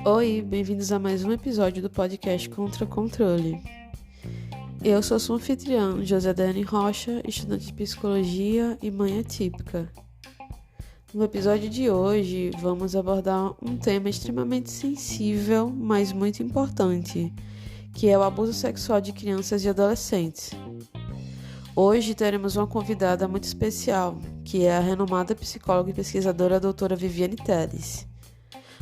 Oi, bem-vindos a mais um episódio do podcast Contra Controle. Eu sou sua anfitriã, José Dani Rocha, estudante de psicologia e mãe atípica. No episódio de hoje, vamos abordar um tema extremamente sensível, mas muito importante, que é o abuso sexual de crianças e adolescentes. Hoje teremos uma convidada muito especial, que é a renomada psicóloga e pesquisadora doutora Viviane Telles.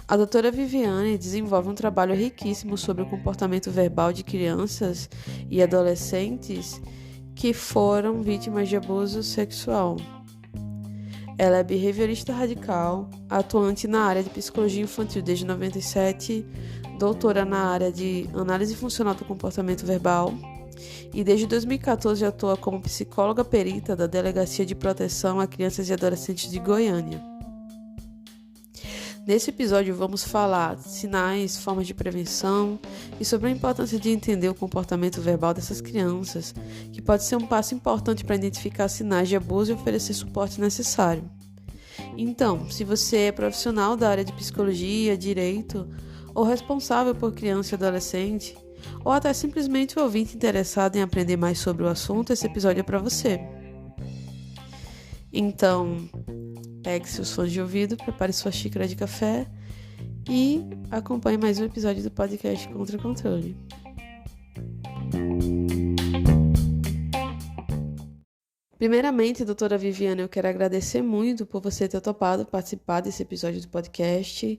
A doutora Viviane desenvolve um trabalho riquíssimo sobre o comportamento verbal de crianças e adolescentes que foram vítimas de abuso sexual. Ela é behaviorista radical, atuante na área de psicologia infantil desde 97, doutora na área de análise funcional do comportamento verbal e desde 2014 atua como psicóloga perita da Delegacia de Proteção a Crianças e Adolescentes de Goiânia. Nesse episódio vamos falar de sinais, formas de prevenção e sobre a importância de entender o comportamento verbal dessas crianças, que pode ser um passo importante para identificar sinais de abuso e oferecer suporte necessário. Então, se você é profissional da área de psicologia, direito, ou responsável por criança e adolescente, ou até simplesmente um ouvinte interessado em aprender mais sobre o assunto, esse episódio é para você. Então, pegue seus fones de ouvido, prepare sua xícara de café e acompanhe mais um episódio do podcast Contra Controle. Primeiramente, doutora Viviane, eu quero agradecer muito por você ter topado participar desse episódio do podcast.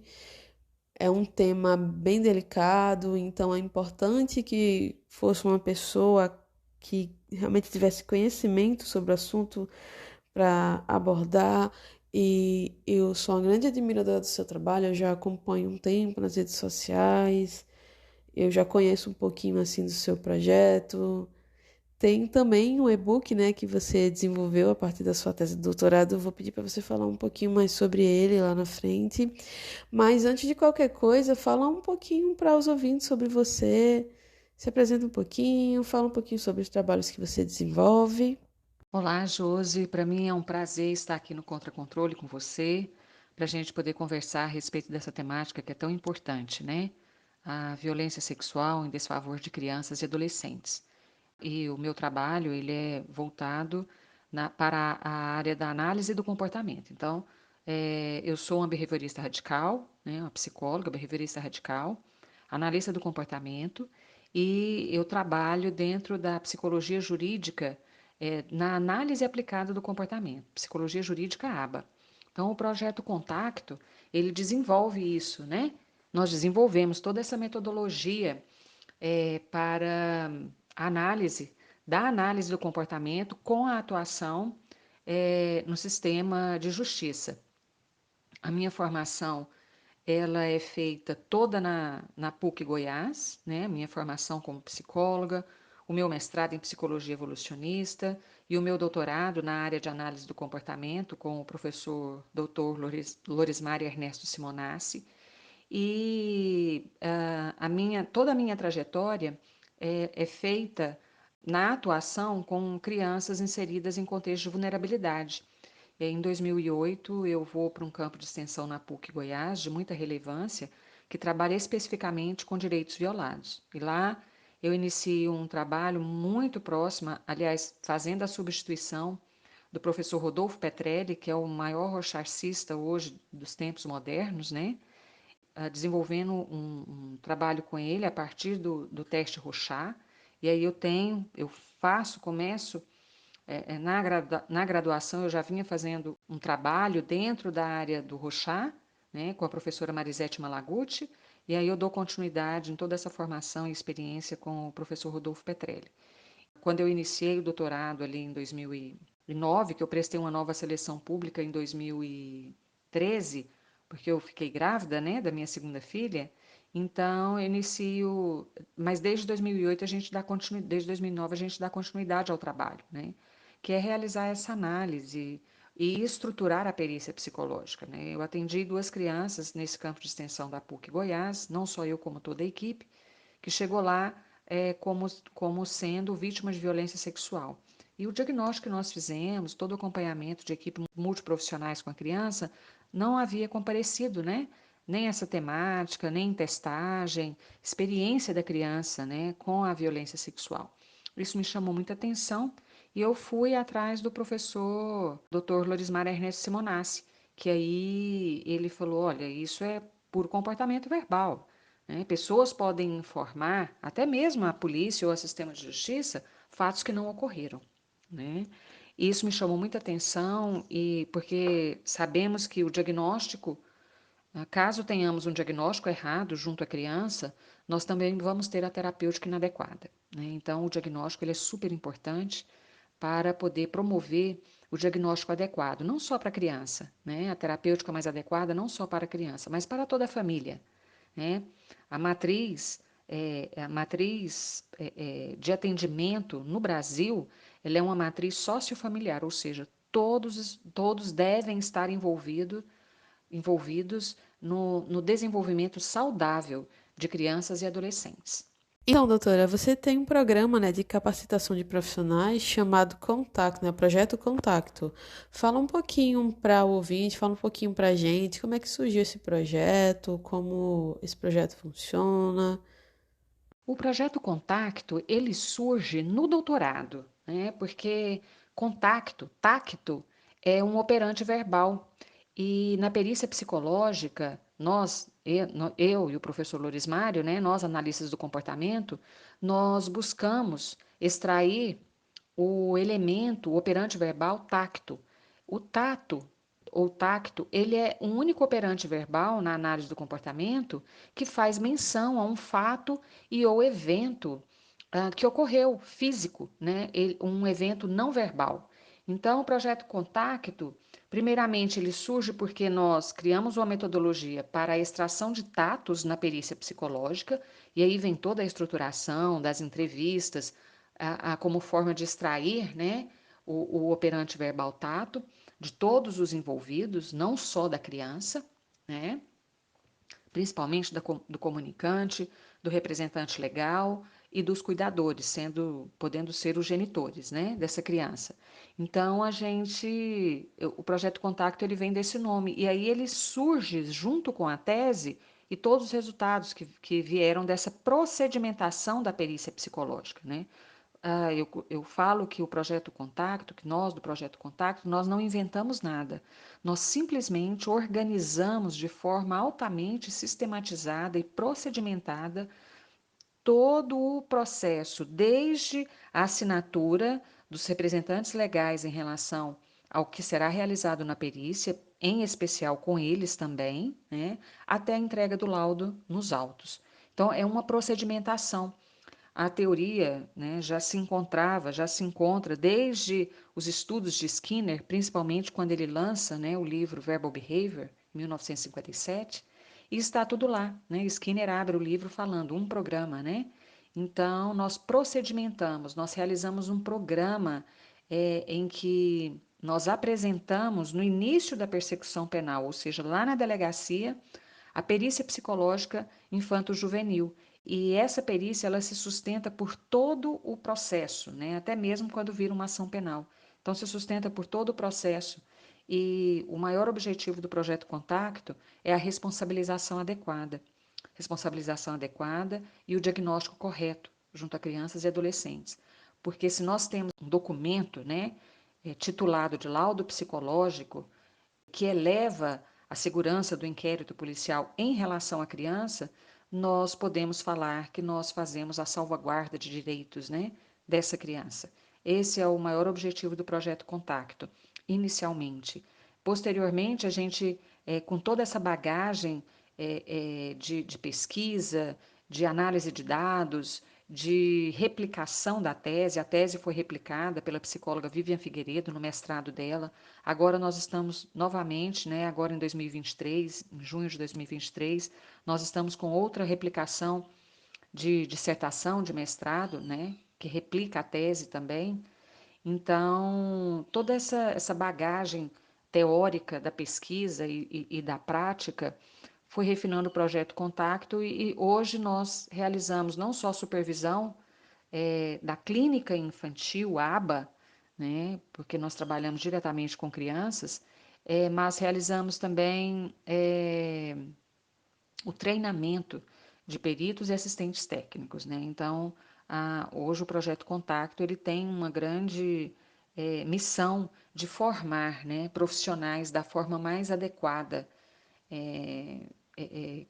É um tema bem delicado, então é importante que fosse uma pessoa que realmente tivesse conhecimento sobre o assunto para abordar. E eu sou uma grande admiradora do seu trabalho, eu já acompanho um tempo nas redes sociais, eu já conheço um pouquinho assim do seu projeto. Tem também um e-book, né, que você desenvolveu a partir da sua tese de doutorado. Eu vou pedir para você falar um pouquinho mais sobre ele lá na frente. Mas antes de qualquer coisa, fala um pouquinho para os ouvintes sobre você. Se apresenta um pouquinho, fala um pouquinho sobre os trabalhos que você desenvolve. Olá, Josi. Para mim é um prazer estar aqui no Contra Controle com você, para a gente poder conversar a respeito dessa temática que é tão importante, né? A violência sexual em desfavor de crianças e adolescentes. E o meu trabalho ele é voltado para a área da análise do comportamento. Então, eu sou uma behaviorista radical, né? Uma psicóloga behaviorista radical, analista do comportamento, e eu trabalho dentro da psicologia jurídica na análise aplicada do comportamento, psicologia jurídica ABA. Então, o projeto Contacto, ele desenvolve isso, né? Nós desenvolvemos toda essa metodologia para análise, da análise do comportamento com a atuação no sistema de justiça. A minha formação ela é feita toda na PUC Goiás, né? Minha formação como psicóloga, o meu mestrado em psicologia evolucionista e o meu doutorado na área de análise do comportamento com o professor Dr. Lorismar Ernesto Simonassi. E toda a minha trajetória é feita na atuação com crianças inseridas em contexto de vulnerabilidade. Em 2008, eu vou para um campo de extensão na PUC Goiás, de muita relevância, que trabalha especificamente com direitos violados. E lá eu inicio um trabalho muito próximo, aliás, fazendo a substituição do professor Rodolfo Petrelli, que é o maior rocharcista hoje dos tempos modernos, né? Desenvolvendo um trabalho com ele a partir do teste Rochat. E aí começo na graduação eu já vinha fazendo um trabalho dentro da área do Rochat, né, com a professora Marisete Malaguti, e aí eu dou continuidade em toda essa formação e experiência com o professor Rodolfo Petrelli. Quando eu iniciei o doutorado ali em 2009, que eu prestei uma nova seleção pública em 2013, porque eu fiquei grávida, né, da minha segunda filha, então eu inicio, mas desde 2008 a gente dá continuidade, desde 2009 a gente dá continuidade ao trabalho, né, que é realizar essa análise e estruturar a perícia psicológica, né. Eu atendi 2 crianças nesse campo de extensão da PUC Goiás, não só eu como toda a equipe, que chegou lá como sendo vítima de violência sexual. E o diagnóstico que nós fizemos, todo o acompanhamento de equipe multiprofissionais com a criança, não havia comparecido, né? Nem essa temática, nem testagem, experiência da criança, né, com a violência sexual. Isso me chamou muita atenção e eu fui atrás do professor Dr. Lorismar Ernesto Simonassi, que aí ele falou, olha, isso é puro comportamento verbal, né? Pessoas podem informar, até mesmo a polícia ou o sistema de justiça, fatos que não ocorreram, né? Isso me chamou muita atenção e porque sabemos que o diagnóstico, caso tenhamos um diagnóstico errado junto à criança, nós também vamos ter a terapêutica inadequada, né? Então, o diagnóstico ele é super importante para poder promover o diagnóstico adequado, não só para a criança, né? A terapêutica mais adequada não só para a criança, mas para toda a família, né? A matriz, de atendimento no Brasil, ela é uma matriz sociofamiliar, ou seja, todos devem estar envolvidos no desenvolvimento saudável de crianças e adolescentes. Então, doutora, você tem um programa, né, de capacitação de profissionais chamado Contacto, né, Projeto Contacto. Fala um pouquinho para o ouvinte, fala um pouquinho para a gente, como é que surgiu esse projeto, como esse projeto funciona. O projeto Contacto, ele surge no doutorado, né? Porque tacto, é um operante verbal. E na perícia psicológica, eu e o professor Loris Mário, né, nós analistas do comportamento, nós buscamos extrair o elemento, o operante verbal tacto. O tato ou tacto, ele é um único operante verbal na análise do comportamento que faz menção a um fato e ou evento que ocorreu físico, né? Um evento não verbal. Então, o projeto Contacto, primeiramente, ele surge porque nós criamos uma metodologia para a extração de tatos na perícia psicológica, e aí vem toda a estruturação das entrevistas, como forma de extrair, né, o operante verbal tato de todos os envolvidos, não só da criança, né, principalmente do comunicante, do representante legal e dos cuidadores, podendo ser os genitores, né, dessa criança. Então o projeto Contacto ele vem desse nome e aí ele surge junto com a tese e todos os resultados que vieram dessa procedimentação da perícia psicológica, né? Eu falo que o projeto Contacto, que nós do projeto Contacto, nós não inventamos nada. Nós simplesmente organizamos de forma altamente sistematizada e procedimentada todo o processo, desde a assinatura dos representantes legais em relação ao que será realizado na perícia, em especial com eles também, né, até a entrega do laudo nos autos. Então, é uma procedimentação. A teoria, né, já se encontra desde os estudos de Skinner, principalmente quando ele lança, né, o livro Verbal Behavior, em 1957, e está tudo lá, né? Skinner abre o livro falando um programa, né? Então, nós procedimentamos, nós realizamos um programa em que nós apresentamos no início da persecução penal, ou seja, lá na delegacia, a perícia psicológica infanto-juvenil. E essa perícia ela se sustenta por todo o processo, né? Até mesmo quando vira uma ação penal. Então, se sustenta por todo o processo. E o maior objetivo do projeto Contacto é a responsabilização adequada e o diagnóstico correto junto a crianças e adolescentes. Porque se nós temos um documento, né, titulado de laudo psicológico, que eleva a segurança do inquérito policial em relação à criança, nós podemos falar que nós fazemos a salvaguarda de direitos, né, dessa criança. Esse é o maior objetivo do projeto Contacto, inicialmente. Posteriormente, a gente, com toda essa bagagem de pesquisa, de análise de dados, de replicação da tese, a tese foi replicada pela psicóloga Vivian Figueiredo no mestrado dela. Agora nós estamos novamente, né, agora em 2023, em junho de 2023, nós estamos com outra replicação de dissertação de mestrado, né, que replica a tese também. Então, toda essa bagagem teórica da pesquisa e da prática foi refinando o projeto Contacto e hoje nós realizamos não só a supervisão da clínica infantil ABA, né? Porque nós trabalhamos diretamente com crianças, mas realizamos também o treinamento de peritos e assistentes técnicos, né? Então, hoje o projeto Contacto ele tem uma grande missão de formar, né, profissionais da forma mais adequada,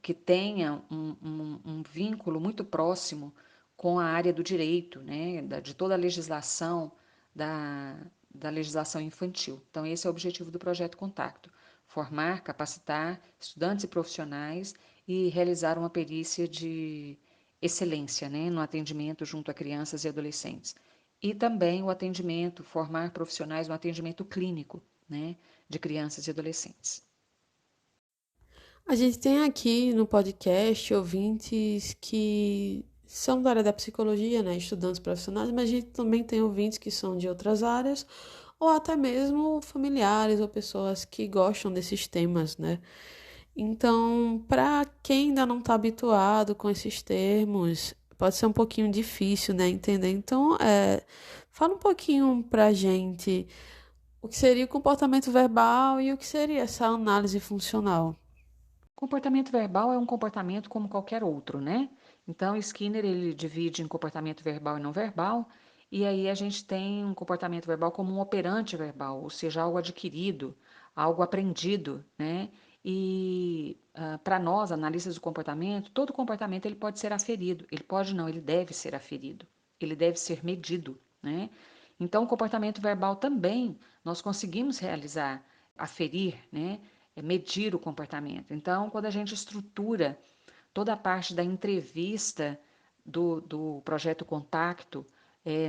que tenha um vínculo muito próximo com a área do direito, né, de toda a legislação, da legislação infantil. Então, esse é o objetivo do projeto Contacto: formar, capacitar estudantes e profissionais e realizar uma perícia de excelência, né, no atendimento junto a crianças e adolescentes. E também o atendimento, formar profissionais no atendimento clínico, né, de crianças e adolescentes. A gente tem aqui no podcast ouvintes que são da área da psicologia, né, estudantes profissionais, mas a gente também tem ouvintes que são de outras áreas, ou até mesmo familiares ou pessoas que gostam desses temas, né? Então, para quem ainda não está habituado com esses termos, pode ser um pouquinho difícil, né, entender. Então, fala um pouquinho pra gente o que seria o comportamento verbal e o que seria essa análise funcional. Comportamento verbal é um comportamento como qualquer outro, né? Então, Skinner ele divide em comportamento verbal e não verbal, e aí a gente tem um comportamento verbal como um operante verbal, ou seja, algo adquirido, algo aprendido, né? E para nós, analistas do comportamento, todo comportamento ele pode ser aferido, ele pode não, ele deve ser aferido, ele deve ser medido, né? Então, o comportamento verbal também nós conseguimos realizar, aferir, né? Medir o comportamento. Então, quando a gente estrutura toda a parte da entrevista do projeto Contacto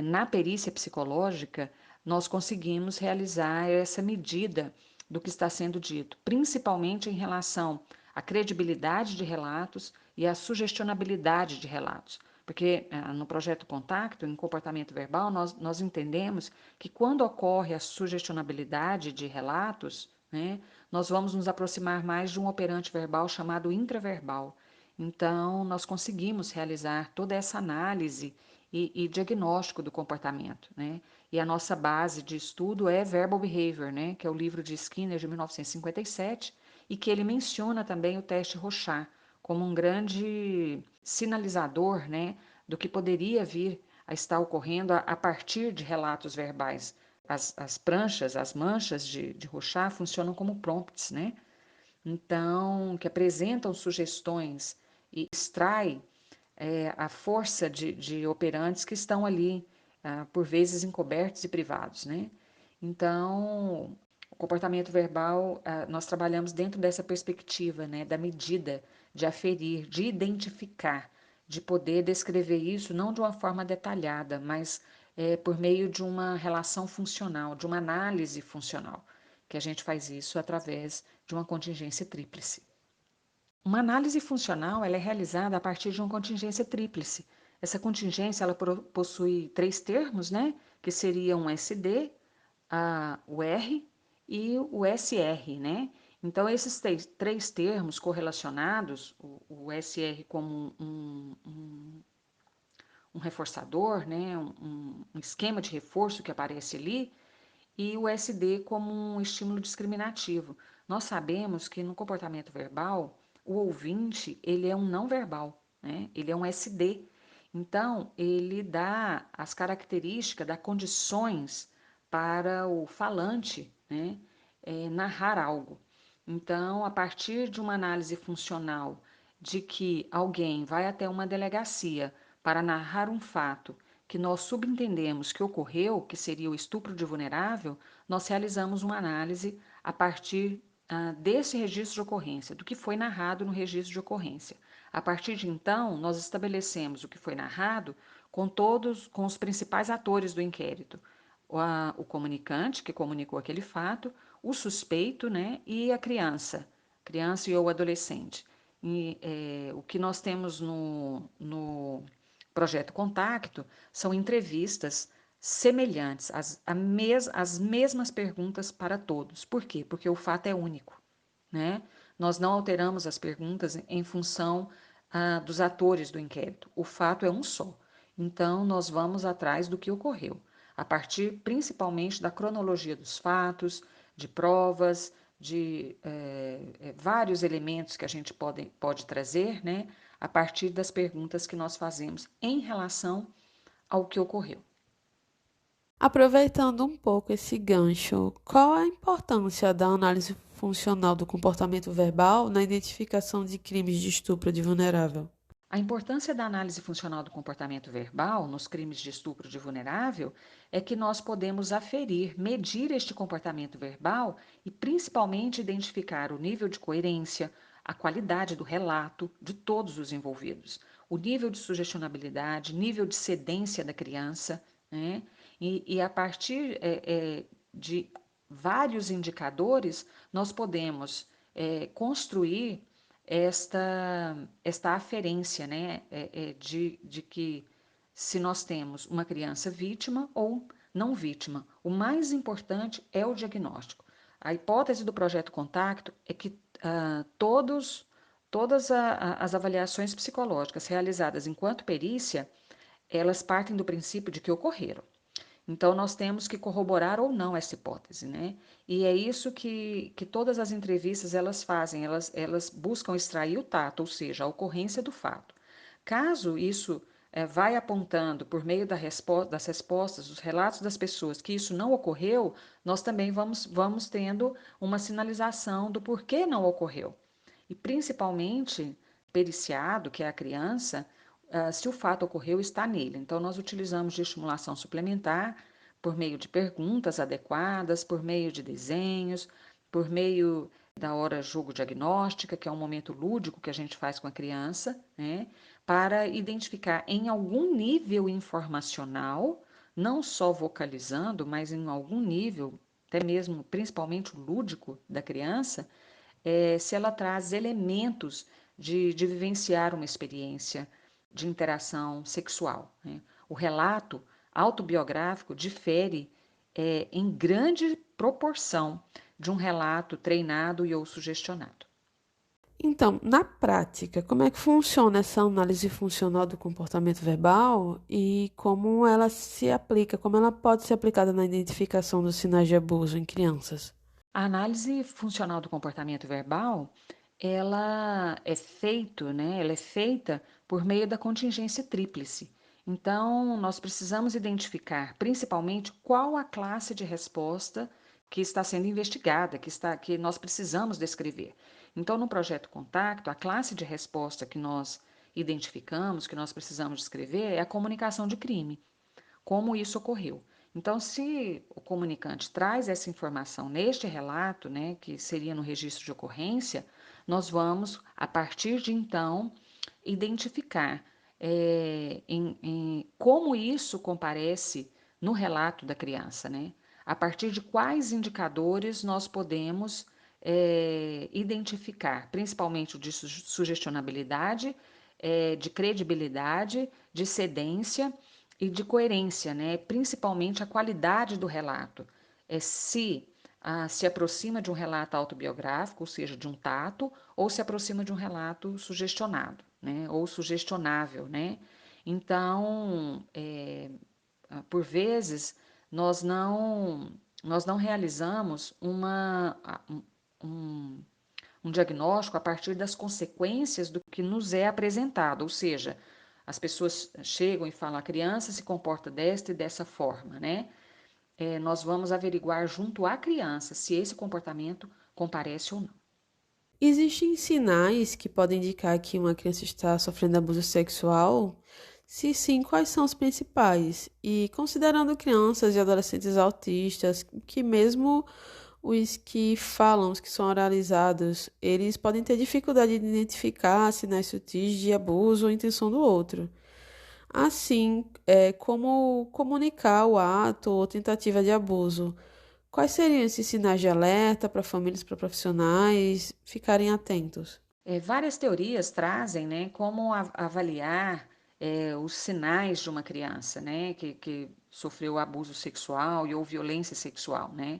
na perícia psicológica, nós conseguimos realizar essa medida do que está sendo dito, principalmente em relação à credibilidade de relatos e à sugestionabilidade de relatos. Porque no projeto Contacto, em comportamento verbal, nós entendemos que quando ocorre a sugestionabilidade de relatos, né, nós vamos nos aproximar mais de um operante verbal chamado intraverbal. Então, nós conseguimos realizar toda essa análise e diagnóstico do comportamento, né? E a nossa base de estudo é Verbal Behavior, né? Que é o livro de Skinner de 1957 e que ele menciona também o teste Rorschach como um grande sinalizador, né? Do que poderia vir a estar ocorrendo a partir de relatos verbais. As pranchas, as manchas de Rorschach funcionam como prompts, né? Então, que apresentam sugestões e extrai a força de operantes que estão ali, por vezes encobertos e privados, né? Então, o comportamento verbal, nós trabalhamos dentro dessa perspectiva, né, da medida, de aferir, de identificar, de poder descrever isso não de uma forma detalhada, mas por meio de uma relação funcional, de uma análise funcional, que a gente faz isso através de uma contingência tríplice. Uma análise funcional ela é realizada a partir de uma contingência tríplice. Essa contingência ela possui três termos, né? Que seriam o SD, o R e o SR, né? Então, esses três termos correlacionados, o SR como um reforçador, né? Um esquema de reforço que aparece ali, e o SD como um estímulo discriminativo. Nós sabemos que no comportamento verbal, o ouvinte, ele é um não verbal, né? Ele é um SD. Então, ele dá as características, dá condições para o falante, né, narrar algo. Então, a partir de uma análise funcional de que alguém vai até uma delegacia para narrar um fato que nós subentendemos que ocorreu, que seria o estupro de vulnerável, nós realizamos uma análise a partir desse registro de ocorrência, do que foi narrado no registro de ocorrência. A partir de então, nós estabelecemos o que foi narrado com os principais atores do inquérito. O comunicante, que comunicou aquele fato, o suspeito, né, e a criança e ou adolescente. E, o que nós temos no projeto Contacto são entrevistas semelhantes, as mesmas perguntas para todos. Por quê? Porque o fato é único, né? Nós não alteramos as perguntas em função dos atores do inquérito. O fato é um só. Então, nós vamos atrás do que ocorreu. a partir principalmente da cronologia dos fatos, de provas, de vários elementos que a gente pode trazer, né, a partir das perguntas que nós fazemos em relação ao que ocorreu. Aproveitando um pouco esse gancho, qual a importância da análise funcional do comportamento verbal na identificação de crimes de estupro de vulnerável? A importância da análise funcional do comportamento verbal nos crimes de estupro de vulnerável é que nós podemos aferir, medir este comportamento verbal e principalmente identificar o nível de coerência, a qualidade do relato de todos os envolvidos, o nível de sugestionabilidade, nível de cedência da criança, né? E a partir de vários indicadores, nós podemos construir esta aferência, né, de que se nós temos uma criança vítima ou não vítima, o mais importante é o diagnóstico. A hipótese do projeto Contacto é que todas as avaliações psicológicas realizadas enquanto perícia, elas partem do princípio de que ocorreram. Então, nós temos que corroborar ou não essa hipótese, né? E é isso que todas as entrevistas elas fazem, elas buscam extrair o tato, ou seja, a ocorrência do fato. Caso isso vai apontando por meio das respostas, dos relatos das pessoas, que isso não ocorreu, nós também vamos tendo uma sinalização do porquê não ocorreu. E principalmente, periciado, que é a criança, se o fato ocorreu, está nele. Então, nós utilizamos de estimulação suplementar por meio de perguntas adequadas, por meio de desenhos, por meio da hora jogo diagnóstica, que é um momento lúdico que a gente faz com a criança, né, para identificar em algum nível informacional, não só vocalizando, mas em algum nível, até mesmo principalmente o lúdico da criança, se ela traz elementos de vivenciar uma experiência de interação sexual, né? O relato autobiográfico difere em grande proporção de um relato treinado e ou sugestionado. Então, na prática, como é que funciona essa análise funcional do comportamento verbal e como ela se aplica, como ela pode ser aplicada na identificação dos sinais de abuso em crianças? A análise funcional do comportamento verbal, ela é feita por meio da contingência tríplice. Então, nós precisamos identificar, principalmente, qual a classe de resposta que está sendo investigada, que nós precisamos descrever. Então, no projeto Contacto, a classe de resposta que nós identificamos, que nós precisamos descrever, é a comunicação de crime, como isso ocorreu. Então, se o comunicante traz essa informação neste relato, né, que seria no registro de ocorrência, nós vamos, a partir de então, identificar como isso comparece no relato da criança, né? A partir de quais indicadores nós podemos identificar, principalmente o de sugestionabilidade, de credibilidade, de cedência e de coerência, né? Principalmente a qualidade do relato. Se aproxima de um relato autobiográfico, ou seja, de um tato, ou se aproxima de um relato sugestionado, né? Ou sugestionável, né? Então, por vezes, nós não, nós não realizamos um, um diagnóstico a partir das consequências do que nos é apresentado, ou seja, as pessoas chegam e falam, a criança se comporta desta e dessa forma, né? Nós vamos averiguar junto à criança se esse comportamento comparece ou não. Existem sinais que podem indicar que uma criança está sofrendo abuso sexual? Se sim, quais são os principais? E considerando crianças e adolescentes autistas, que mesmo os que falam, os que são oralizados, eles podem ter dificuldade de identificar sinais sutis de abuso ou intenção do outro. Assim, como comunicar o ato ou tentativa de abuso? Quais seriam esses sinais de alerta para famílias, para profissionais ficarem atentos? Várias teorias trazem, né, como avaliar os sinais de uma criança, né, que sofreu abuso sexual ou violência sexual, né?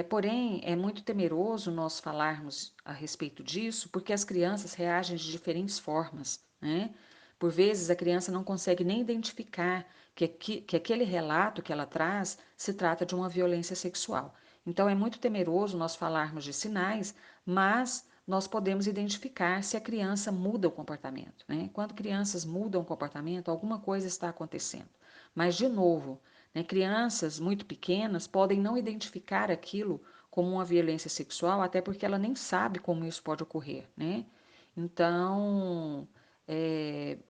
Porém, é muito temeroso nós falarmos a respeito disso, porque as crianças reagem de diferentes formas, né? Por vezes, a criança não consegue nem identificar que aquele relato que ela traz se trata de uma violência sexual. Então, é muito temeroso nós falarmos de sinais, mas nós podemos identificar se a criança muda o comportamento, né? Quando crianças mudam o comportamento, alguma coisa está acontecendo. Mas, de novo, né, crianças muito pequenas podem não identificar aquilo como uma violência sexual, até porque ela nem sabe como isso pode ocorrer, né? Então,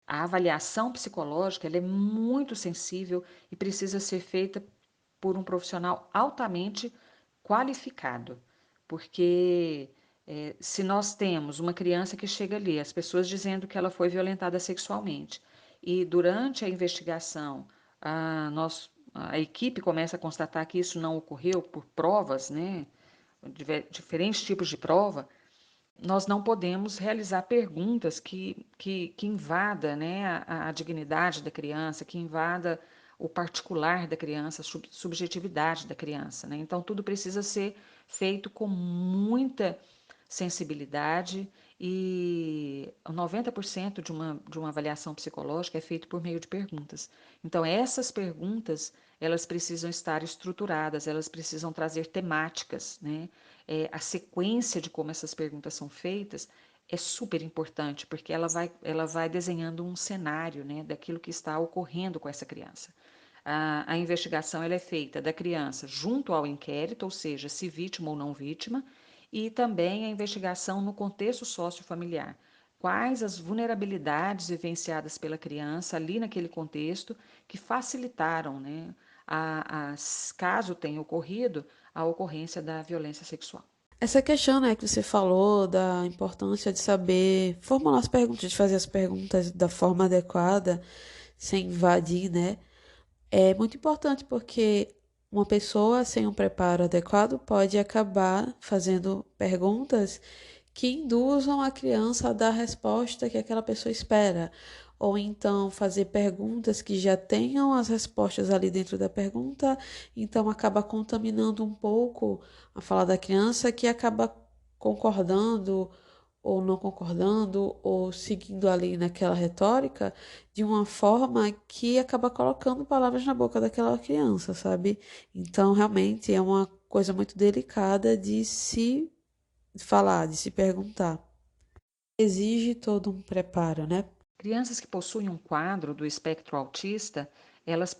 a avaliação psicológica ela é muito sensível e precisa ser feita por um profissional altamente qualificado, porque se nós temos uma criança que chega ali, as pessoas dizendo que ela foi violentada sexualmente, e durante a investigação a equipe começa a constatar que isso não ocorreu por provas, né, diferentes tipos de prova, nós não podemos realizar perguntas que invada, né, a dignidade da criança, que invada o particular da criança, a subjetividade da criança, né? Então, tudo precisa ser feito com muita sensibilidade e 90% de uma avaliação psicológica é feito por meio de perguntas. Então, essas perguntas, elas precisam estar estruturadas, elas precisam trazer temáticas, né? A sequência de como essas perguntas são feitas é super importante, porque ela vai desenhando um cenário, né, daquilo que está ocorrendo com essa criança. A investigação ela é feita da criança junto ao inquérito, ou seja, se vítima ou não vítima, e também a investigação no contexto sociofamiliar. Quais as vulnerabilidades vivenciadas pela criança ali naquele contexto que facilitaram, né, caso tenha ocorrido, a ocorrência da violência sexual. Essa questão, né, que você falou da importância de saber formular as perguntas, de fazer as perguntas da forma adequada, sem invadir, né, é muito importante porque uma pessoa sem um preparo adequado pode acabar fazendo perguntas que induzam a criança a dar a resposta que aquela pessoa espera, ou então fazer perguntas que já tenham as respostas ali dentro da pergunta, então acaba contaminando um pouco a fala da criança, que acaba concordando ou não concordando, ou seguindo ali naquela retórica de uma forma que acaba colocando palavras na boca daquela criança, sabe? Então, realmente é uma coisa muito delicada de se falar, de se perguntar. Exige todo um preparo, né? Crianças que possuem um quadro do espectro autista, elas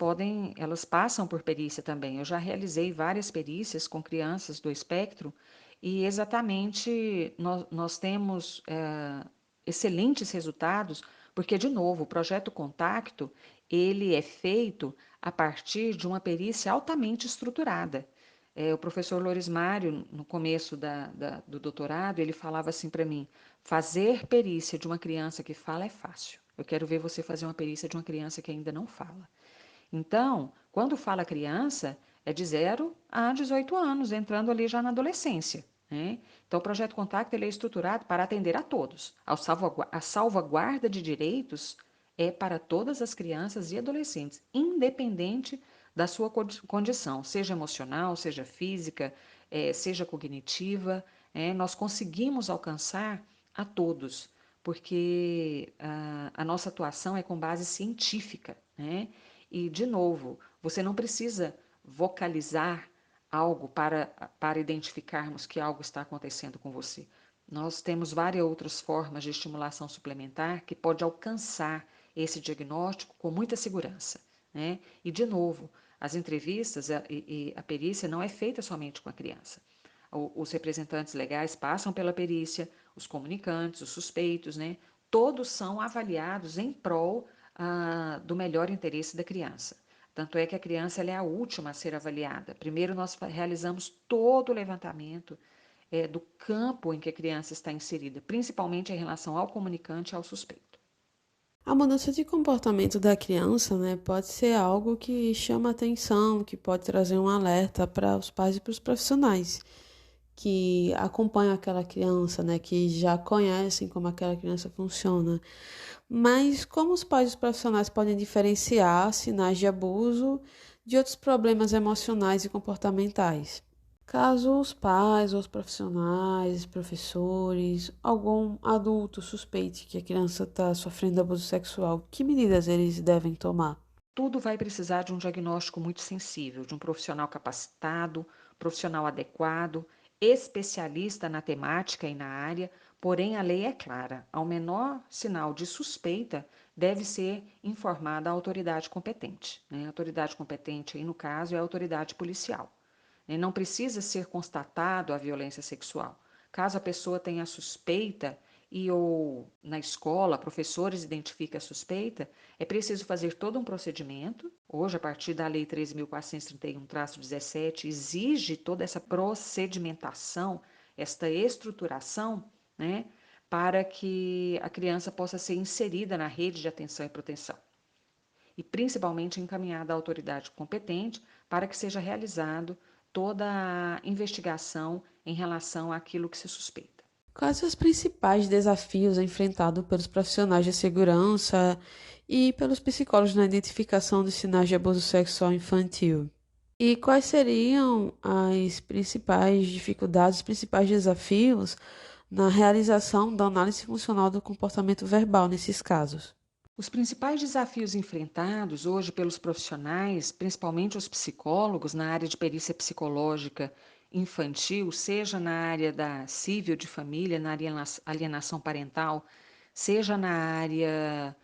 passam por perícia também. Eu já realizei várias perícias com crianças do espectro e exatamente nós temos excelentes resultados, porque, de novo, o projeto Contacto, ele é feito a partir de uma perícia altamente estruturada. O professor Loris Mário, no começo do doutorado, ele falava assim para mim: fazer perícia de uma criança que fala é fácil. Eu quero ver você fazer uma perícia de uma criança que ainda não fala. Então, quando fala criança, é de 0 a 18 anos, entrando ali já na adolescência, né? Então, o projeto Contact ele é estruturado para atender a todos. A salvaguarda de direitos é para todas as crianças e adolescentes, independente da sua condição, seja emocional, seja física, seja cognitiva. Nós conseguimos alcançar a todos, porque a nossa atuação é com base científica, né? E, de novo, você não precisa vocalizar algo para identificarmos que algo está acontecendo com você. Nós temos várias outras formas de estimulação suplementar que pode alcançar esse diagnóstico com muita segurança, né? E, de novo, as entrevistas e a perícia não é feita somente com a criança. Os representantes legais passam pela perícia, os comunicantes, os suspeitos, né? Todos são avaliados em prol do melhor interesse da criança. Tanto é que a criança ela é a última a ser avaliada. Primeiro, nós realizamos todo o levantamento do campo em que a criança está inserida, principalmente em relação ao comunicante e ao suspeito. A mudança de comportamento da criança, né, pode ser algo que chama atenção, que pode trazer um alerta para os pais e para os profissionais que acompanham aquela criança, né, que já conhecem como aquela criança funciona. Mas como os pais e os profissionais podem diferenciar sinais de abuso de outros problemas emocionais e comportamentais? Caso os pais ou os profissionais, professores, algum adulto suspeite que a criança está sofrendo abuso sexual, que medidas eles devem tomar? Tudo vai precisar de um diagnóstico muito sensível, de um profissional capacitado, profissional adequado, especialista na temática e na área, porém a lei é clara: ao menor sinal de suspeita, deve ser informada a autoridade competente, né? A autoridade competente aí no caso é a autoridade policial. Não precisa ser constatado a violência sexual. Caso a pessoa tenha suspeita e ou na escola professores identifiquem a suspeita, é preciso fazer todo um procedimento. Hoje, a partir da Lei 13.431-17, exige toda essa procedimentação, esta estruturação, né, para que a criança possa ser inserida na rede de atenção e proteção e principalmente encaminhada à autoridade competente para que seja realizado toda a investigação em relação àquilo que se suspeita. Quais são os principais desafios enfrentados pelos profissionais de segurança e pelos psicólogos na identificação de sinais de abuso sexual infantil? E quais seriam as principais dificuldades, os principais desafios na realização da análise funcional do comportamento verbal nesses casos? Os principais desafios enfrentados hoje pelos profissionais, principalmente os psicólogos, na área de perícia psicológica infantil, seja na área da civil de família, na alienação parental, seja na área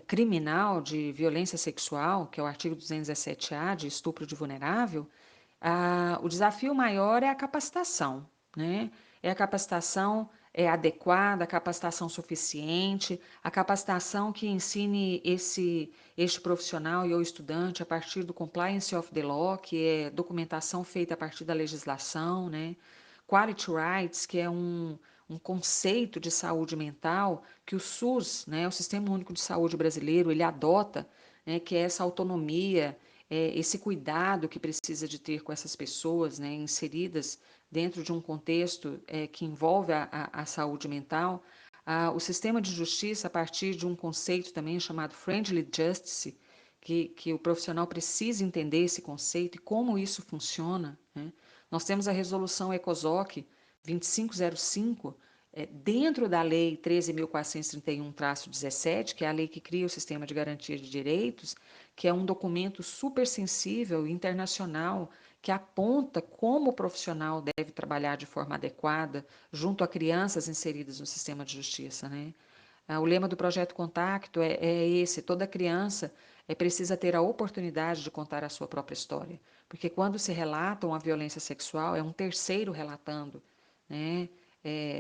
criminal de violência sexual, que é o artigo 217-A, de estupro de vulnerável, o desafio maior é a capacitação, né? É a capacitação adequada, a capacitação suficiente, a capacitação que ensine este profissional e o estudante a partir do compliance of the law, que é documentação feita a partir da legislação, né? Quality rights, que é um conceito de saúde mental que o SUS, né, o Sistema Único de Saúde brasileiro, ele adota, né, que é essa autonomia, esse cuidado que precisa de ter com essas pessoas, né, inseridas dentro de um contexto que envolve a saúde mental. O sistema de justiça, a partir de um conceito também chamado Friendly Justice, que o profissional precisa entender esse conceito e como isso funciona, né? Nós temos a resolução ECOSOC 2505, dentro da Lei 13.431-17, que é a lei que cria o Sistema de Garantia de Direitos, que é um documento super sensível internacional que aponta como o profissional deve trabalhar de forma adequada junto a crianças inseridas no sistema de justiça, né? O lema do projeto Contacto é esse: toda criança precisa ter a oportunidade de contar a sua própria história, porque quando se relata uma violência sexual, é um terceiro relatando, né?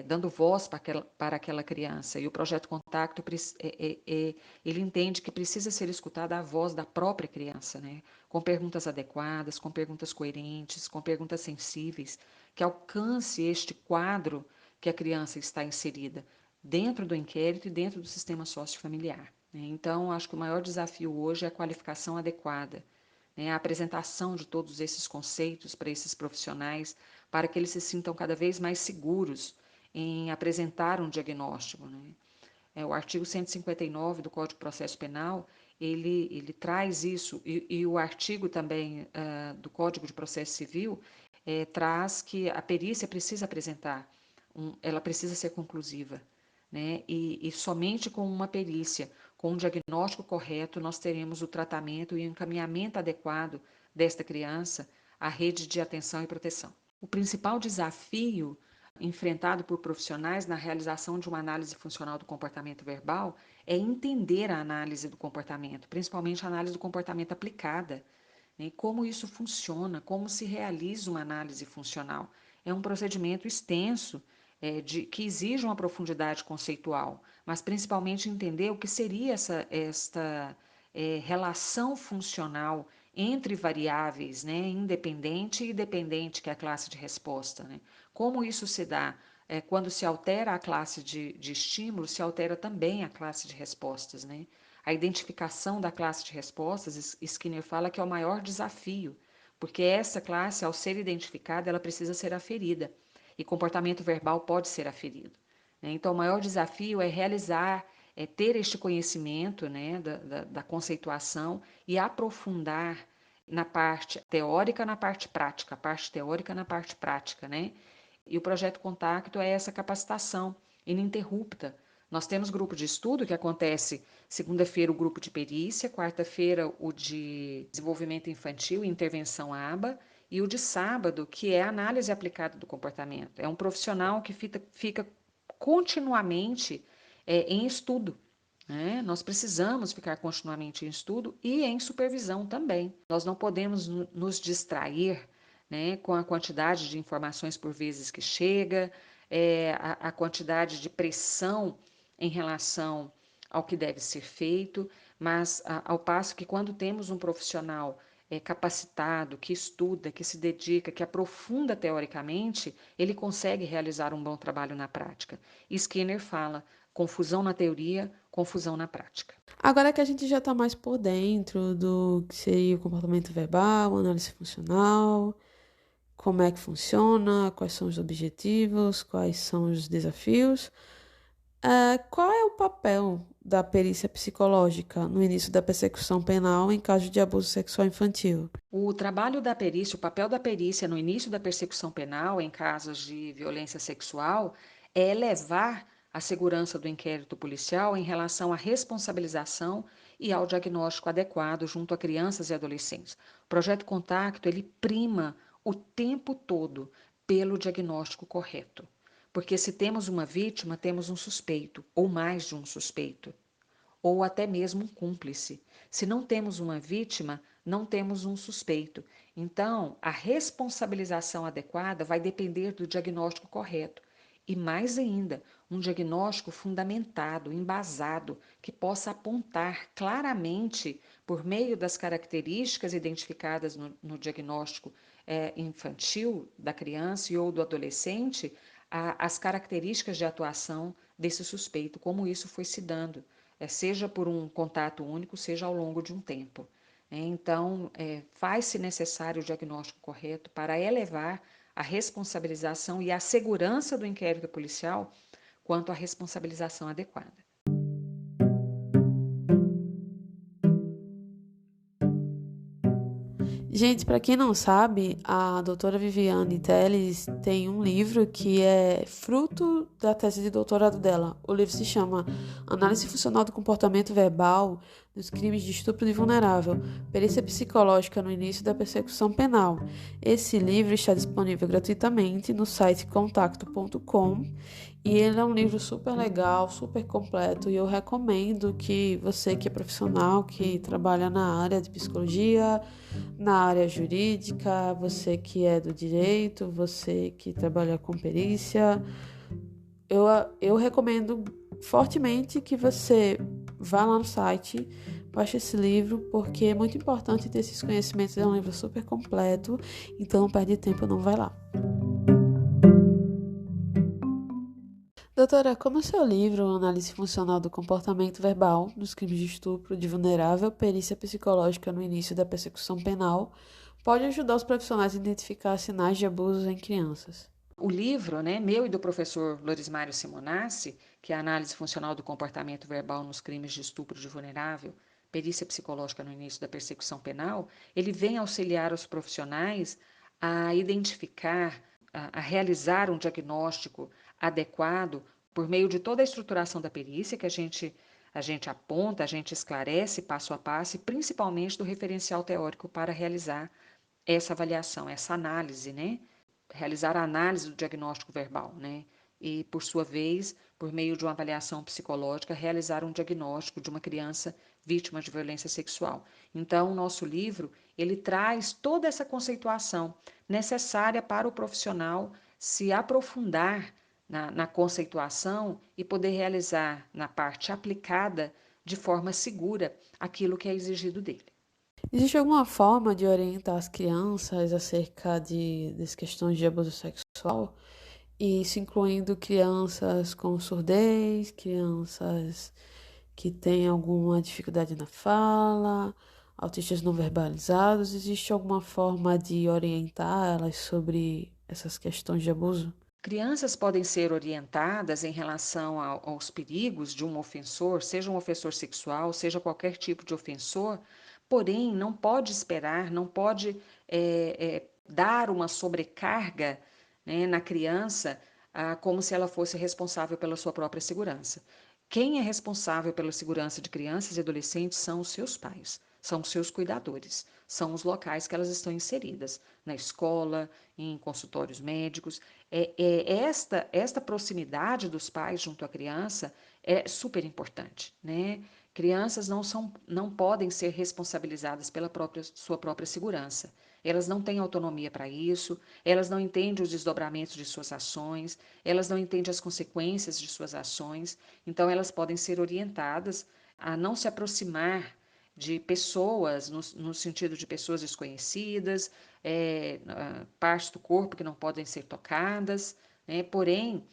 Dando voz para aquela criança. E o projeto Contacto, ele entende que precisa ser escutada a voz da própria criança, né? Com perguntas adequadas, com perguntas coerentes, com perguntas sensíveis, que alcance este quadro que a criança está inserida dentro do inquérito e dentro do sistema sociofamiliar, né? Então, acho que o maior desafio hoje é a qualificação adequada, né? A apresentação de todos esses conceitos para esses profissionais, para que eles se sintam cada vez mais seguros em apresentar um diagnóstico, né? O artigo 159 do Código de Processo Penal, ele traz isso, e o artigo também do Código de Processo Civil traz que a perícia precisa apresentar, ela precisa ser conclusiva, né? E somente com uma perícia, com um diagnóstico correto, nós teremos o tratamento e o encaminhamento adequado desta criança à rede de atenção e proteção. O principal desafio enfrentado por profissionais na realização de uma análise funcional do comportamento verbal é entender a análise do comportamento, principalmente a análise do comportamento aplicada, né? Como isso funciona, como se realiza uma análise funcional. É um procedimento extenso, que exige uma profundidade conceitual, mas principalmente entender o que seria esta relação funcional entre variáveis, né, independente e dependente, que é a classe de resposta, né? Como isso se dá? Quando se altera a classe de estímulo, se altera também a classe de respostas, né? A identificação da classe de respostas, Skinner fala que é o maior desafio, porque essa classe, ao ser identificada, ela precisa ser aferida, e comportamento verbal pode ser aferido, né? Então, o maior desafio é realizar, ter este conhecimento, né, da conceituação e aprofundar na parte teórica, na parte prática, a parte teórica na parte prática, né? E o projeto Contacto é essa capacitação ininterrupta. Nós temos grupo de estudo que acontece segunda-feira o grupo de perícia, quarta-feira o de desenvolvimento infantil e intervenção ABA, e o de sábado, que é a análise aplicada do comportamento. É um profissional que fica continuamente em estudo. Né? Nós precisamos ficar continuamente em estudo e em supervisão também. Nós não podemos nos distrair, né, com a quantidade de informações por vezes que chega, a quantidade de pressão em relação ao que deve ser feito, mas ao passo que quando temos um profissional capacitado, que estuda, que se dedica, que aprofunda teoricamente, ele consegue realizar um bom trabalho na prática. Skinner fala: confusão na teoria, confusão na prática. Agora que a gente já está mais por dentro do que seria o comportamento verbal, análise funcional, como é que funciona, quais são os objetivos, quais são os desafios, qual é o papel da perícia psicológica no início da persecução penal em caso de abuso sexual infantil? O trabalho da perícia, o papel da perícia no início da persecução penal em casos de violência sexual é elevar a segurança do inquérito policial em relação à responsabilização e ao diagnóstico adequado junto a crianças e adolescentes. O projeto Contacto, ele prima o tempo todo pelo diagnóstico correto. Porque se temos uma vítima, temos um suspeito, ou mais de um suspeito, ou até mesmo um cúmplice. Se não temos uma vítima, não temos um suspeito. Então, a responsabilização adequada vai depender do diagnóstico correto. E mais ainda, um diagnóstico fundamentado, embasado, que possa apontar claramente, por meio das características identificadas no diagnóstico infantil da criança e ou do adolescente, as características de atuação desse suspeito, como isso foi se dando, seja por um contato único, seja ao longo de um tempo. Então, faz-se necessário o diagnóstico correto para elevar a responsabilização e a segurança do inquérito policial quanto à responsabilização adequada. Gente, para quem não sabe, a doutora Viviane Telles tem um livro que é fruto da tese de doutorado dela. O livro se chama Análise Funcional do Comportamento Verbal dos Crimes de Estupro de Vulnerável, Perícia Psicológica no Início da Persecução Penal. Esse livro está disponível gratuitamente no site contacto.com e ele é um livro super legal, super completo e eu recomendo que você que é profissional, que trabalha na área de psicologia, na área jurídica, você que é do direito, você que trabalha com perícia, eu recomendo fortemente que você vá lá no site, baixe esse livro, porque é muito importante ter esses conhecimentos. É um livro super completo, então não perde tempo, não vai lá. Doutora, como o seu livro Análise Funcional do Comportamento Verbal dos Crimes de Estupro de Vulnerável, Perícia Psicológica no Início da Persecução Penal, pode ajudar os profissionais a identificar sinais de abusos em crianças? O livro, né, meu e do professor Lorismário Simonassi, que é a Análise Funcional do Comportamento Verbal nos Crimes de Estupro de Vulnerável, Perícia Psicológica no Início da Persecução Penal, ele vem auxiliar os profissionais a identificar, a realizar um diagnóstico adequado por meio de toda a estruturação da perícia que a gente aponta, a gente esclarece passo a passo e principalmente do referencial teórico para realizar essa avaliação, essa análise, né? Realizar a análise do diagnóstico verbal, né? E, por sua vez, por meio de uma avaliação psicológica, realizar um diagnóstico de uma criança vítima de violência sexual. Então, o nosso livro, ele traz toda essa conceituação necessária para o profissional se aprofundar na conceituação e poder realizar na parte aplicada de forma segura aquilo que é exigido dele. Existe alguma forma de orientar as crianças acerca das questões de abuso sexual? Isso incluindo crianças com surdez, crianças que têm alguma dificuldade na fala, autistas não verbalizados. Existe alguma forma de orientar elas sobre essas questões de abuso? Crianças podem ser orientadas em relação aos perigos de um ofensor, seja um ofensor sexual, seja qualquer tipo de ofensor, porém não pode esperar, não pode dar uma sobrecarga, né, na criança, como se ela fosse responsável pela sua própria segurança. Quem é responsável pela segurança de crianças e adolescentes são os seus pais, são os seus cuidadores, são os locais que elas estão inseridas, na escola, em consultórios médicos. Esta proximidade dos pais junto à criança é super importante, né? Crianças não podem ser responsabilizadas pela sua própria segurança. Elas não têm autonomia para isso, elas não entendem os desdobramentos de suas ações, elas não entendem as consequências de suas ações, então elas podem ser orientadas a não se aproximar de pessoas, no sentido de pessoas desconhecidas, partes do corpo que não podem ser tocadas, né? Porém,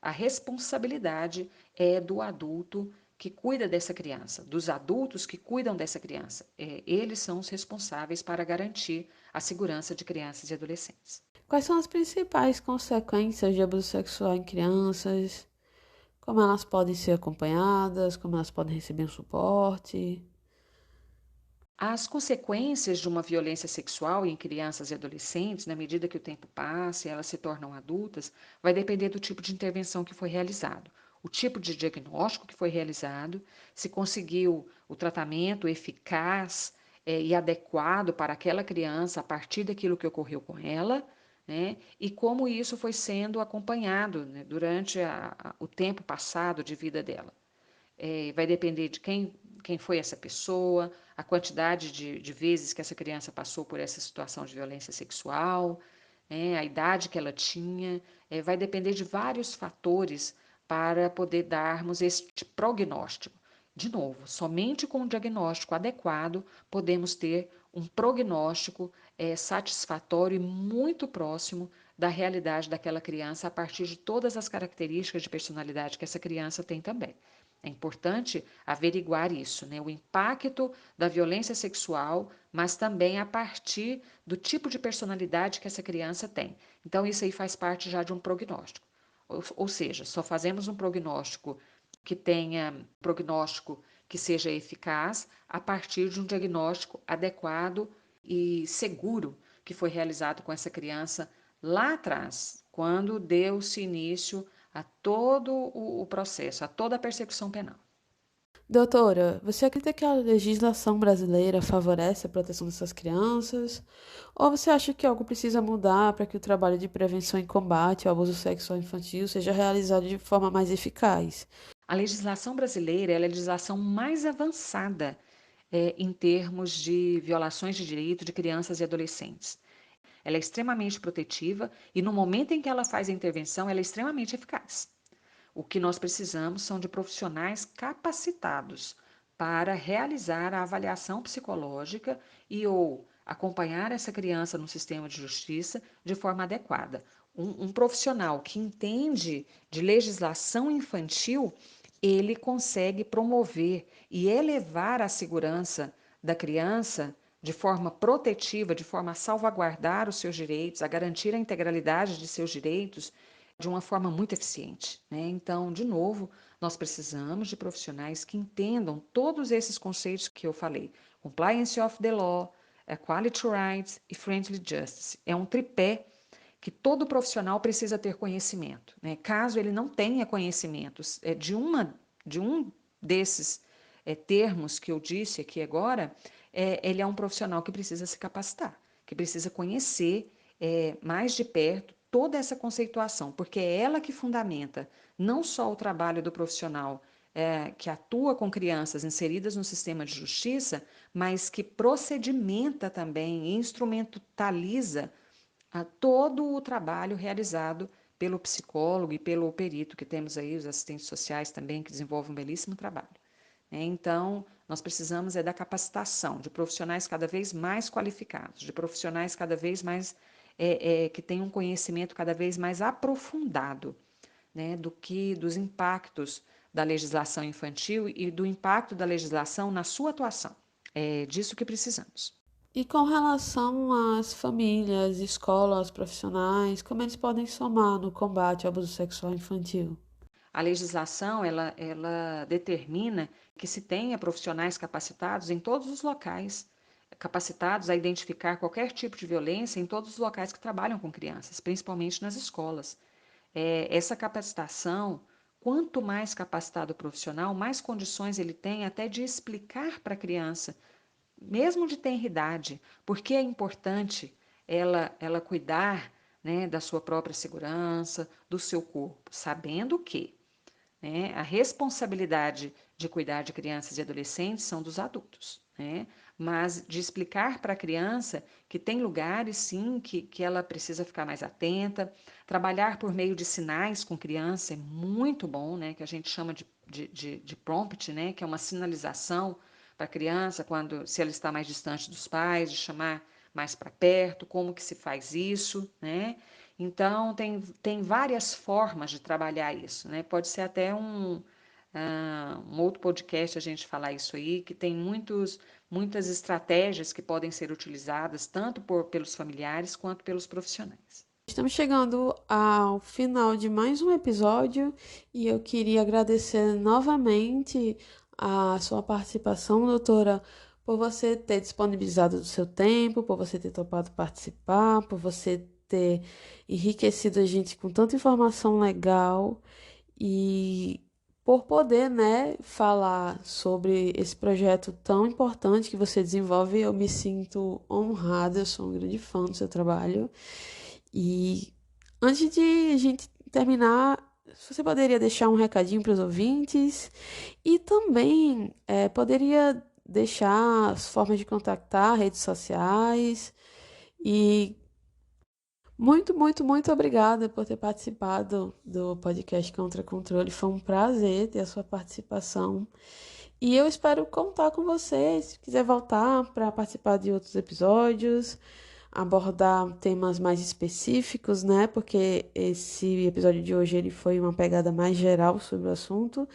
a responsabilidade é do adulto que cuida dessa criança, dos adultos que cuidam dessa criança. Eles são os responsáveis para garantir a segurança de crianças e adolescentes. Quais são as principais consequências de abuso sexual em crianças? Como elas podem ser acompanhadas? Como elas podem receber um suporte? As consequências de uma violência sexual em crianças e adolescentes, na medida que o tempo passa e elas se tornam adultas, vai depender do tipo de intervenção que foi realizado, o tipo de diagnóstico que foi realizado, se conseguiu o tratamento eficaz, e adequado para aquela criança a partir daquilo que ocorreu com ela, né? E como isso foi sendo acompanhado, né, durante o tempo passado de vida dela. Vai depender de quem foi essa pessoa, a quantidade de vezes que essa criança passou por essa situação de violência sexual, a idade que ela tinha. Vai depender de vários fatores para poder darmos este prognóstico. De novo, somente com um diagnóstico adequado podemos ter um prognóstico satisfatório e muito próximo da realidade daquela criança a partir de todas as características de personalidade que essa criança tem também. É importante averiguar isso, né? O impacto da violência sexual, mas também a partir do tipo de personalidade que essa criança tem. Então, isso aí faz parte já de um prognóstico. Ou seja, só fazemos um prognóstico que seja eficaz a partir de um diagnóstico adequado e seguro que foi realizado com essa criança lá atrás, quando deu-se início a todo o processo, a toda a persecução penal. Doutora, você acredita que a legislação brasileira favorece a proteção dessas crianças? Ou você acha que algo precisa mudar para que o trabalho de prevenção e combate ao abuso sexual infantil seja realizado de forma mais eficaz? A legislação brasileira é a legislação mais avançada em termos de violações de direito de crianças e adolescentes. Ela é extremamente protetiva e, no momento em que ela faz a intervenção, ela é extremamente eficaz. O que nós precisamos são de profissionais capacitados para realizar a avaliação psicológica e ou acompanhar essa criança no sistema de justiça de forma adequada. Um profissional que entende de legislação infantil, ele consegue promover e elevar a segurança da criança de forma protetiva, de forma a salvaguardar os seus direitos, a garantir a integralidade de seus direitos de uma forma muito eficiente, né? Então, de novo, nós precisamos de profissionais que entendam todos esses conceitos que eu falei: compliance of the law, equality rights e friendly justice. É um tripé que todo profissional precisa ter conhecimento, né? Caso ele não tenha conhecimentos de um desses termos que eu disse aqui agora, ele é um profissional que precisa se capacitar, que precisa conhecer mais de perto toda essa conceituação, porque é ela que fundamenta não só o trabalho do profissional que atua com crianças inseridas no sistema de justiça, mas que procedimenta também, instrumentaliza todo o trabalho realizado pelo psicólogo e pelo perito, que temos aí os assistentes sociais também, que desenvolvem um belíssimo trabalho. Então, nós precisamos da capacitação de profissionais cada vez mais qualificados, de profissionais cada vez mais que tenham um conhecimento cada vez mais aprofundado, né, dos impactos da legislação infantil e do impacto da legislação na sua atuação. É disso que precisamos. E com relação às famílias, escolas, profissionais, como eles podem somar no combate ao abuso sexual infantil? A legislação, ela determina que se tenha profissionais capacitados em todos os locais, capacitados a identificar qualquer tipo de violência em todos os locais que trabalham com crianças, principalmente nas escolas. Essa capacitação, quanto mais capacitado o profissional, mais condições ele tem até de explicar para a criança, mesmo de tenra idade, por que é importante ela cuidar, né, da sua própria segurança, do seu corpo, sabendo que, né, a responsabilidade de cuidar de crianças e adolescentes são dos adultos, né? Mas de explicar para a criança que tem lugares, sim, que ela precisa ficar mais atenta. Trabalhar por meio de sinais com criança é muito bom, né? Que a gente chama de prompt, né? Que é uma sinalização para a criança, quando, se ela está mais distante dos pais, de chamar mais para perto, como que se faz isso, né? Então, tem várias formas de trabalhar isso, né? Pode ser até um outro podcast a gente falar isso aí, que tem muitas estratégias que podem ser utilizadas tanto pelos familiares quanto pelos profissionais. Estamos chegando ao final de mais um episódio e eu queria agradecer novamente a sua participação, doutora, por você ter disponibilizado do seu tempo, por você ter topado participar, por você ter enriquecido a gente com tanta informação legal e por poder, né, falar sobre esse projeto tão importante que você desenvolve. Eu me sinto honrada, eu sou um grande fã do seu trabalho. E antes de a gente terminar, você poderia deixar um recadinho para os ouvintes e também poderia deixar as formas de contactar, redes sociais. E muito, muito, muito obrigada por ter participado do podcast Contra Controle. Foi um prazer ter a sua participação. E eu espero contar com você, se quiser voltar para participar de outros episódios, abordar temas mais específicos, né? Porque esse episódio de hoje ele foi uma pegada mais geral sobre o assunto.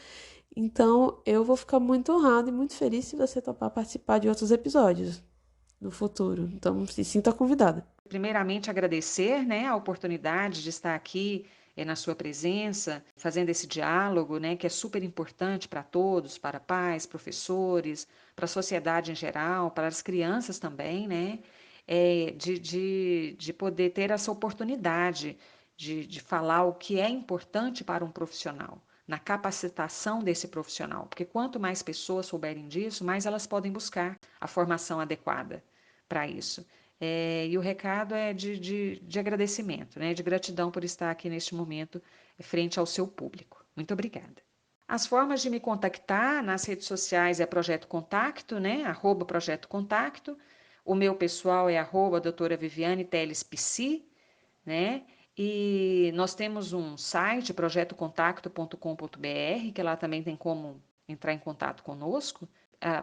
Então, eu vou ficar muito honrada e muito feliz se você topar participar de outros episódios no futuro. Então, se sinta convidada. Primeiramente, agradecer, né, a oportunidade de estar aqui na sua presença, fazendo esse diálogo, né, que é super importante para todos, para pais, professores, para a sociedade em geral, para as crianças também, né, de poder ter essa oportunidade de falar o que é importante para um profissional, na capacitação desse profissional, porque quanto mais pessoas souberem disso, mais elas podem buscar a formação adequada para isso. E o recado é de agradecimento, né? De gratidão por estar aqui neste momento frente ao seu público. Muito obrigada. As formas de me contactar nas redes sociais é Projeto Contacto, né? @Projeto Contacto. O meu pessoal é @doutora Viviane Teles Psi, né? E nós temos um site, projetocontacto.com.br, que lá também tem como entrar em contato conosco,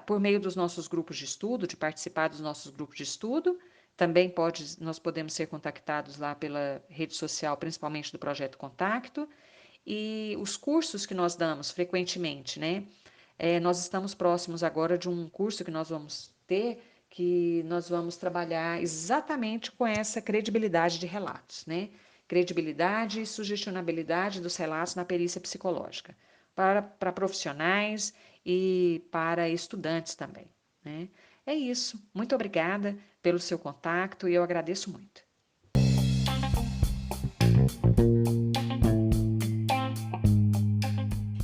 por meio dos nossos grupos de estudo, de participar dos nossos grupos de estudo. Também nós podemos ser contactados lá pela rede social, principalmente do Projeto Contacto. E os cursos que nós damos frequentemente, né? Nós estamos próximos agora de um curso que nós vamos ter, que nós vamos trabalhar exatamente com essa credibilidade de relatos, né? Credibilidade e sugestionabilidade dos relatos na perícia psicológica, para profissionais e para estudantes também, né? É isso. Muito obrigada pelo seu contato e eu agradeço muito.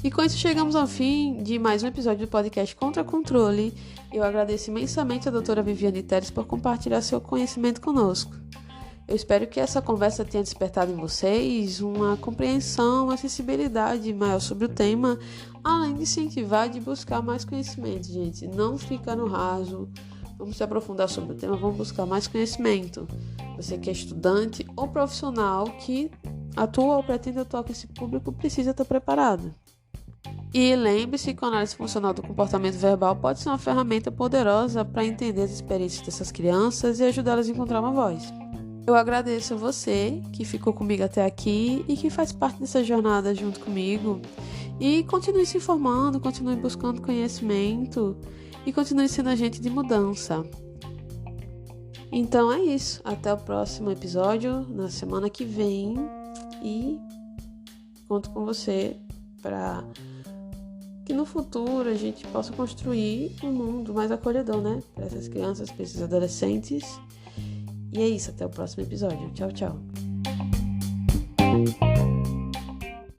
E com isso chegamos ao fim de mais um episódio do podcast Contra Controle. Eu agradeço imensamente a doutora Viviane Teles por compartilhar seu conhecimento conosco. Eu espero que essa conversa tenha despertado em vocês uma compreensão, uma sensibilidade maior sobre o tema, além de incentivar e buscar mais conhecimento, gente. Não fica no raso, vamos se aprofundar sobre o tema, vamos buscar mais conhecimento. Você que é estudante ou profissional que atua ou pretende atuar com esse público precisa estar preparado. E lembre-se que a análise funcional do comportamento verbal pode ser uma ferramenta poderosa para entender as experiências dessas crianças e ajudá-las a encontrar uma voz. Eu agradeço a você que ficou comigo até aqui e que faz parte dessa jornada junto comigo. E continue se informando, continue buscando conhecimento e continue sendo agente de mudança. Então é isso. Até o próximo episódio, na semana que vem. E conto com você para que no futuro a gente possa construir um mundo mais acolhedor, né? Para essas crianças, para esses adolescentes. E é isso, até o próximo episódio. Tchau, tchau.